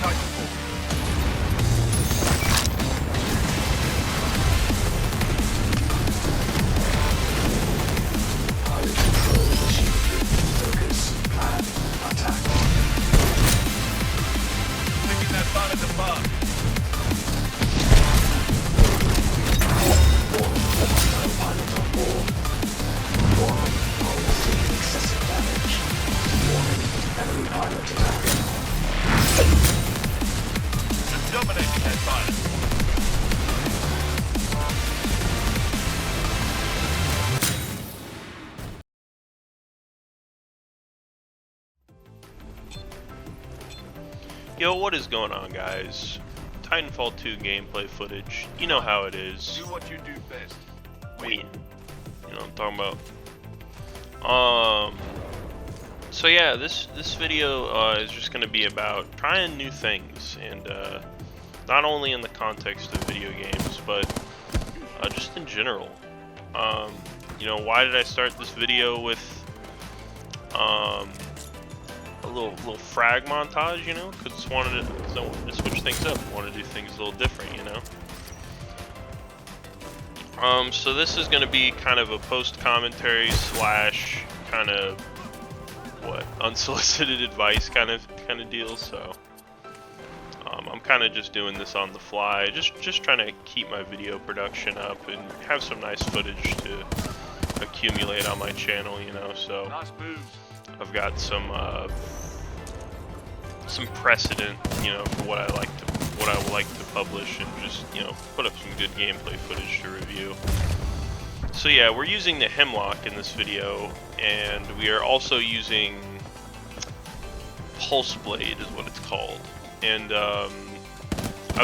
Titanfall. Picking that button to bug. Just dominating that button. Yo, what is going on, guys? Titanfall 2 gameplay footage. You know how it is. Do what you do best. Win. You know what I'm talking about. So yeah, this video is just going to be about trying new things, and not only in the context of video games, but just in general. You know, why did I start this video with a little frag montage? You know, because I wanted to switch things up. I wanted to do things a little different. You know. So this is going to be kind of a post commentary slash kind of unsolicited advice kind of deal. So I'm kind of just doing this on the fly, just trying to keep my video production up and have some nice footage to accumulate on my channel, you know. So Nice moves. I've got some precedent, you know, for what I would like to publish, and just, you know, put up some good gameplay footage to review. So yeah, we're using the Hemlock in this video, and we are also using Pulse Blade is what it's called. And I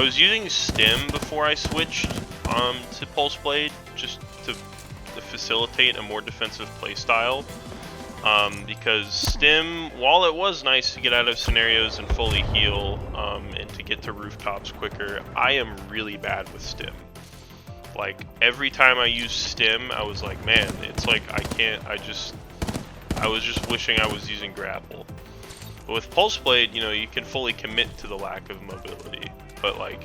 was using Stim before I switched to Pulse Blade, just to facilitate a more defensive playstyle. Because Stim, while it was nice to get out of scenarios and fully heal, and to get to rooftops quicker, I am really bad with Stim. Like, every time I use Stim, I was like, man, it's like I was just wishing I was using Grapple. But with Pulse Blade, you know, you can fully commit to the lack of mobility, but like,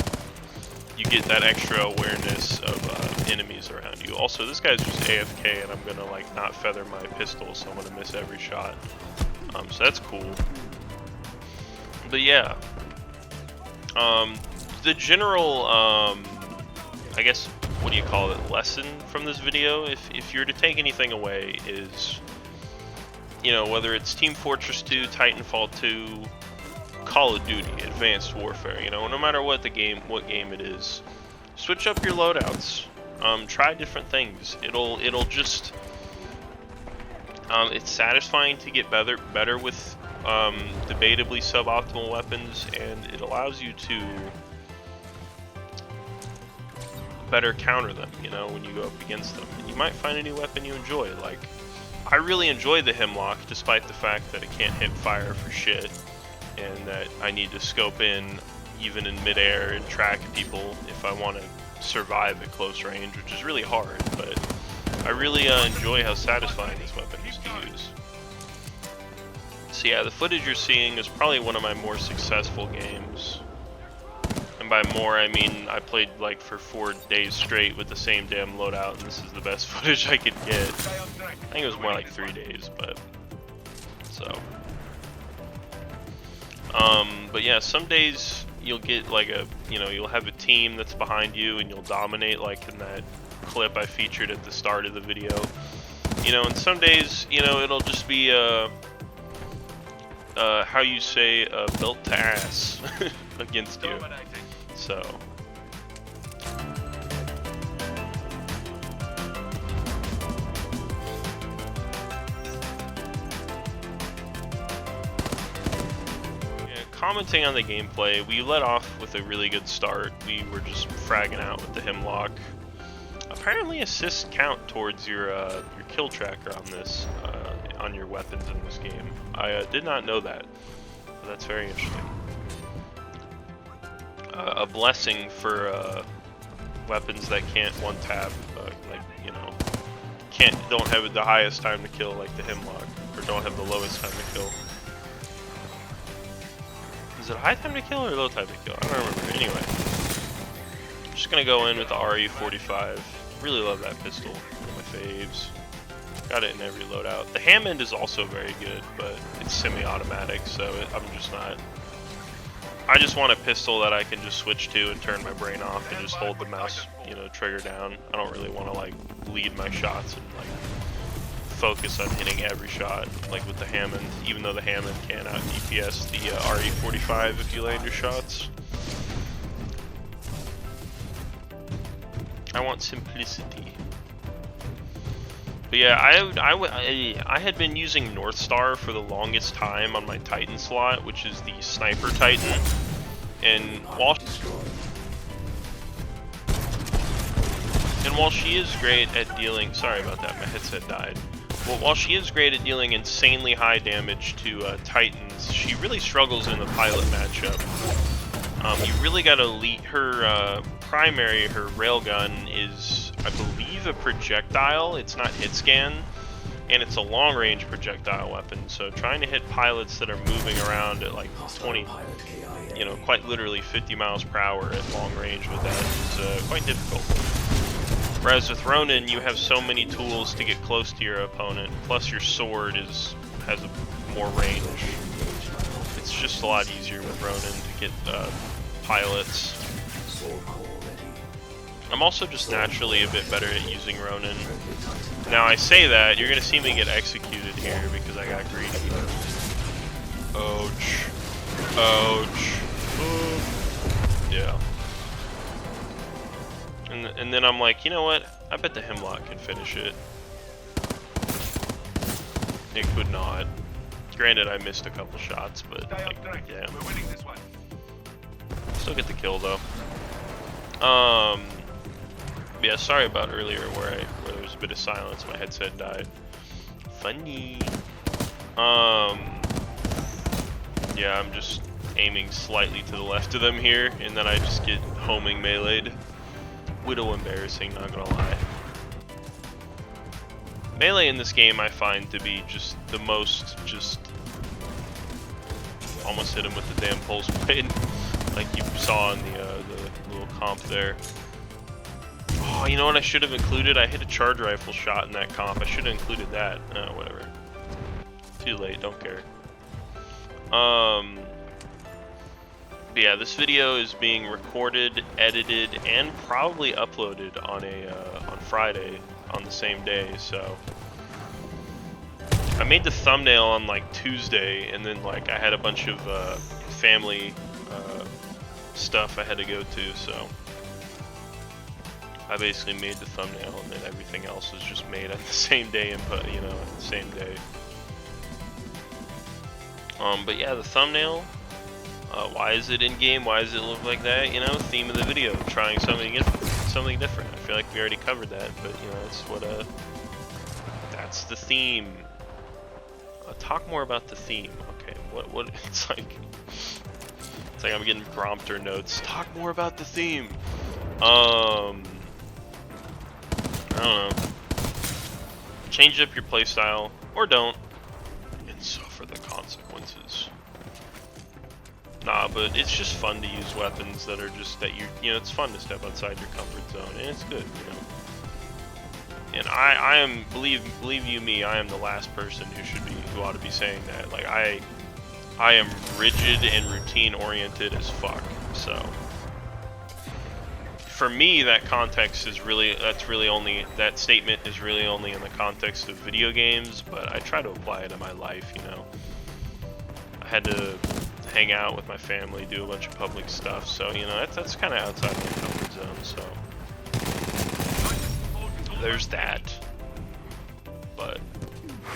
you get that extra awareness of enemies around you. Also, this guy's just AFK, and I'm gonna like not feather my pistol, so I'm gonna miss every shot. So that's cool. But yeah, the general, I guess, what do you call it, lesson from this video, if you're to take anything away, is, you know, whether it's Team Fortress 2, Titanfall 2, Call of Duty, Advanced Warfare, you know, no matter what game it is, switch up your loadouts. Try different things. It'll just it's satisfying to get better with debatably suboptimal weapons, and it allows you to better counter them, you know, when you go up against them. And you might find a new weapon you enjoy. Like, I really enjoy the Hemlock, despite the fact that it can't hit fire for shit, and that I need to scope in even in midair and track people if I want to survive at close range, which is really hard, but I really enjoy how satisfying this weapon is to use. So yeah, the footage you're seeing is probably one of my more successful games. And by more, I mean I played like for 4 days straight with the same damn loadout, and this is the best footage I could get. I think it was more like 3 days, but so. But yeah, some days you'll get like you'll have a team that's behind you and you'll dominate, like in that clip I featured at the start of the video. You know, and some days, you know, it'll just be how you say, built to ass against you. So. Commenting on the gameplay, we let off with a really good start. We were just fragging out with the Hemlock. Apparently assists count towards your kill tracker on this, on your weapons in this game. I did not know that, but that's very interesting. A blessing for weapons that can't one tap, like, you know, don't have the highest time to kill like the Hemlock, or don't have the lowest time to kill. Is it a high time to kill or low time to kill? I don't remember. Anyway, I'm just gonna go in with the RE45. Really love that pistol. One of my faves. Got it in every loadout. The Hammond is also very good, but it's semi-automatic, so I'm just not. I just want a pistol that I can just switch to and turn my brain off and just hold the mouse, you know, trigger down. I don't really want to like lead my shots and like focus on hitting every shot like with the Hammond, even though the Hammond can out DPS the RE45 if you land your shots. I want simplicity. But yeah, I had been using North Star for the longest time on my Titan slot, which is the Sniper Titan. And while she is great at dealing, sorry about that, my headset died. Well, while she is great at dealing insanely high damage to Titans, she really struggles in the pilot matchup. You really gotta lead her primary, her railgun is, I believe, a projectile. It's not hit scan, and it's a long range projectile weapon. So trying to hit pilots that are moving around at like 20, you know, quite literally 50 miles per hour at long range with that is quite difficult. Whereas with Ronin, you have so many tools to get close to your opponent. Plus your sword has more range. It's just a lot easier with Ronin to get pilots. I'm also just naturally a bit better at using Ronin. Now I say that, you're gonna see me get executed here because I got greedy. Ouch. Ouch. Yeah. And then I'm like, you know what? I bet the Hemlock can finish it. It could not. Granted, I missed a couple shots, but like, yeah. We're winning this one. Still get the kill though. Yeah, sorry about earlier where there was a bit of silence. My headset died. Funny. Yeah, I'm just aiming slightly to the left of them here, and then I just get homing meleeed. Widow embarrassing, not gonna lie. Melee in this game I find to be just the most almost hit him with the damn pulse blade, like you saw in the little comp there. Oh, you know what I should have included? I hit a charge rifle shot in that comp. I should have included that. Whatever. Too late, don't care. But yeah, this video is being recorded, edited, and probably uploaded on Friday on the same day. So I made the thumbnail on like Tuesday, and then like I had a bunch of family stuff I had to go to, so I basically made the thumbnail, and then everything else was just made at the same day and put, you know, at the same day. But yeah, the thumbnail. Why is it in game? Why does it look like that? You know, theme of the video, trying something different. I feel like we already covered that, but you know, that's what that's the theme. Talk more about the theme. Okay, what? It's like I'm getting prompter notes. Talk more about the theme. I don't know. Change up your playstyle, or don't, and suffer the consequences. Nah, but it's just fun to use weapons that are just you know, it's fun to step outside your comfort zone, and it's good, you know. And I am, believe you me, I am the last person who ought to be saying that. Like I am rigid and routine oriented as fuck. So for me, that statement is really only in the context of video games, but I try to apply it in my life, you know. I had to hang out with my family, do a bunch of public stuff, so you know, that's kind of outside my comfort zone, so there's that. But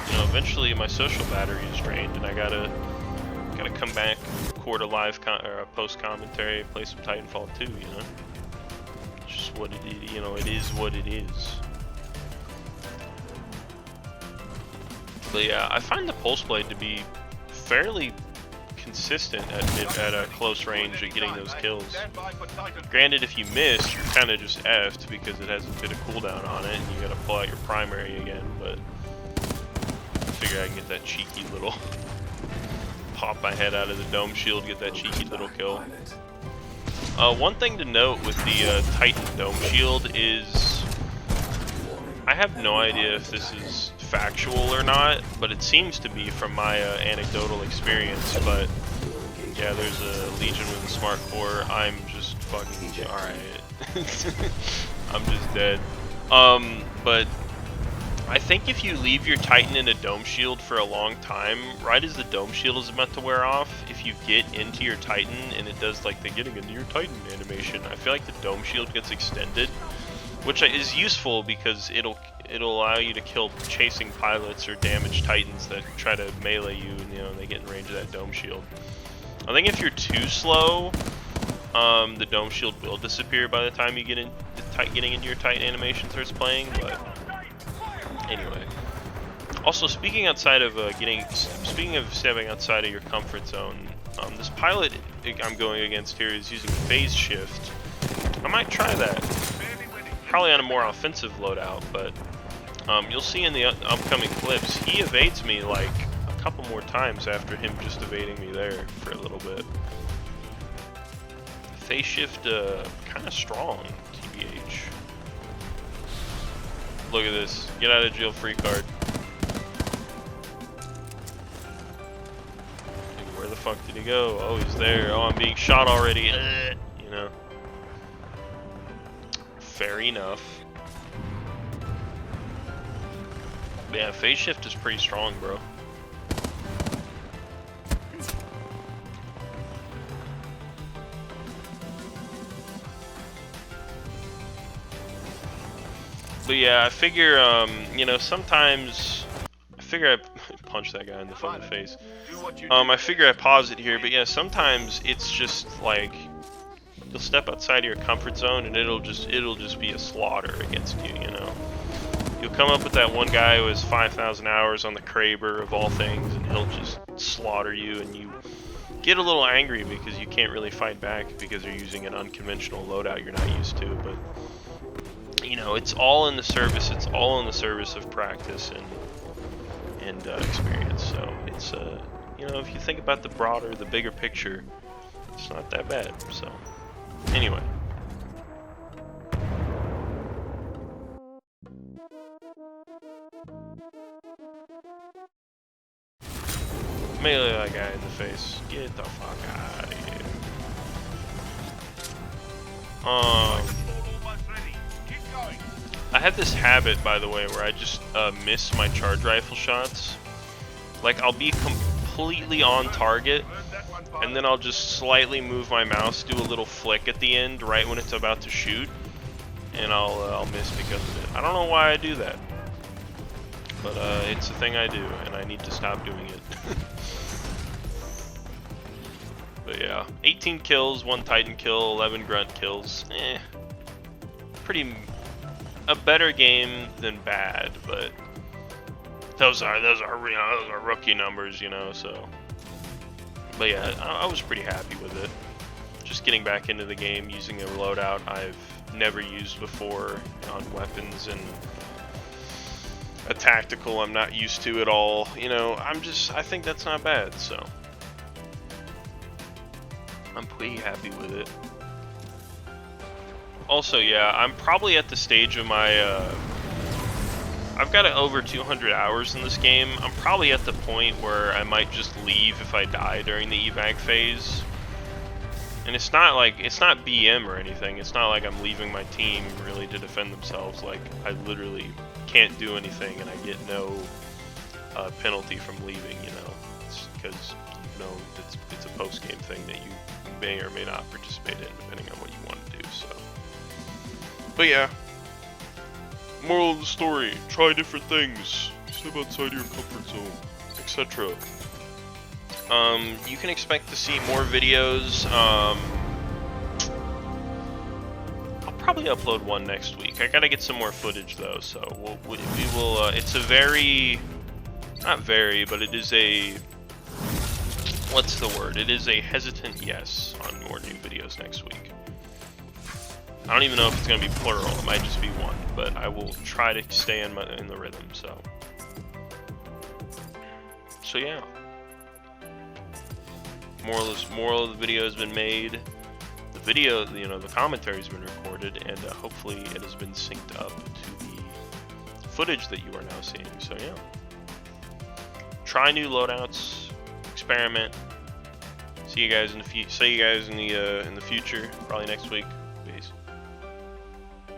you know, eventually my social battery is drained, and I gotta come back, record a live or a post commentary, play some Titanfall 2. You know, it's just what it is. You know, it is what it is. But yeah, I find the pulse blade to be fairly consistent at a close range at getting those kills. Granted, if you miss, you're kind of just effed because it has a bit of cooldown on it, and you gotta pull out your primary again. But I figure I can get that cheeky little pop my head out of the dome shield, get that cheeky little kill. One thing to note with the Titan dome shield is, I have no idea if this is factual or not, but it seems to be from my anecdotal experience. But yeah, there's a Legion with a smart core. I'm just fucking alright. I'm just dead. But I think if you leave your Titan in a dome shield for a long time, right as the dome shield is about to wear off, if you get into your Titan and it does like the getting into your Titan animation, I feel like the dome shield gets extended, which is useful because it'll allow you to kill chasing pilots or damaged Titans that try to melee you, and you know, they get in range of that dome shield. I think if you're too slow, the dome shield will disappear by the time you get in getting into your Titan animation starts playing. But anyway, also speaking of stepping outside of your comfort zone, this pilot I'm going against here is using phase shift. I might try that, probably on a more offensive loadout, but you'll see in the upcoming clips, he evades me like a couple more times after him just evading me there for a little bit. Phase shift, kind of strong, TBH. Look at this, get out of jail free card. Like, where the fuck did he go? Oh, he's there. Oh, I'm being shot already. You know. Fair enough. But yeah, phase shift is pretty strong, bro. But yeah, I figure, you know, sometimes I figure I punch that guy in the fucking face. I figure I pause it here, but yeah, sometimes it's just like you'll step outside of your comfort zone and it'll just be a slaughter against you, you know. You'll come up with that one guy who has 5,000 hours on the Kraber of all things, and he'll just slaughter you, and you get a little angry because you can't really fight back because you're using an unconventional loadout you're not used to. But you know, it's all in the service. It's all in the service of practice and experience. So it's you know, if you think about the bigger picture, it's not that bad. So anyway. Melee that guy in the face. Get the fuck out of here. I have this habit, by the way, where I just miss my charge rifle shots. Like, I'll be completely on target, and then I'll just slightly move my mouse, do a little flick at the end, right when it's about to shoot, and I'll miss because of it. I don't know why I do that, but it's a thing I do, and I need to stop doing it. But yeah, 18 kills, 1 Titan kill, 11 grunt kills. Pretty a better game than bad, but those are rookie numbers, you know. So, but yeah, I was pretty happy with it. Just getting back into the game, using a loadout I've never used before on weapons, and a tactical I'm not used to at all. You know, I think that's not bad. So I'm pretty happy with it. Also, yeah, I'm probably at the stage of my, I've got over 200 hours in this game. I'm probably at the point where I might just leave if I die during the evac phase. And it's not BM or anything. It's not like I'm leaving my team really to defend themselves. Like, I literally can't do anything and I get no penalty from leaving, you know. It's because, you know, it's a post-game thing that you may or may not participate in, depending on what you want to do, so. But yeah, moral of the story, try different things, step outside your comfort zone, etc. You can expect to see more videos. I'll probably upload one next week. I gotta get some more footage though, so we will, it's a very, not very, but it is a, what's the word? It is a hesitant yes on more new videos next week. I don't even know if it's going to be plural, it might just be one, but I will try to stay in the rhythm, so yeah. Moral of the video has been made. The video, the commentary has been recorded, and hopefully it has been synced up to the footage that you are now seeing. So yeah, try new loadouts, experiment. See you guys in the future, probably next week. Peace.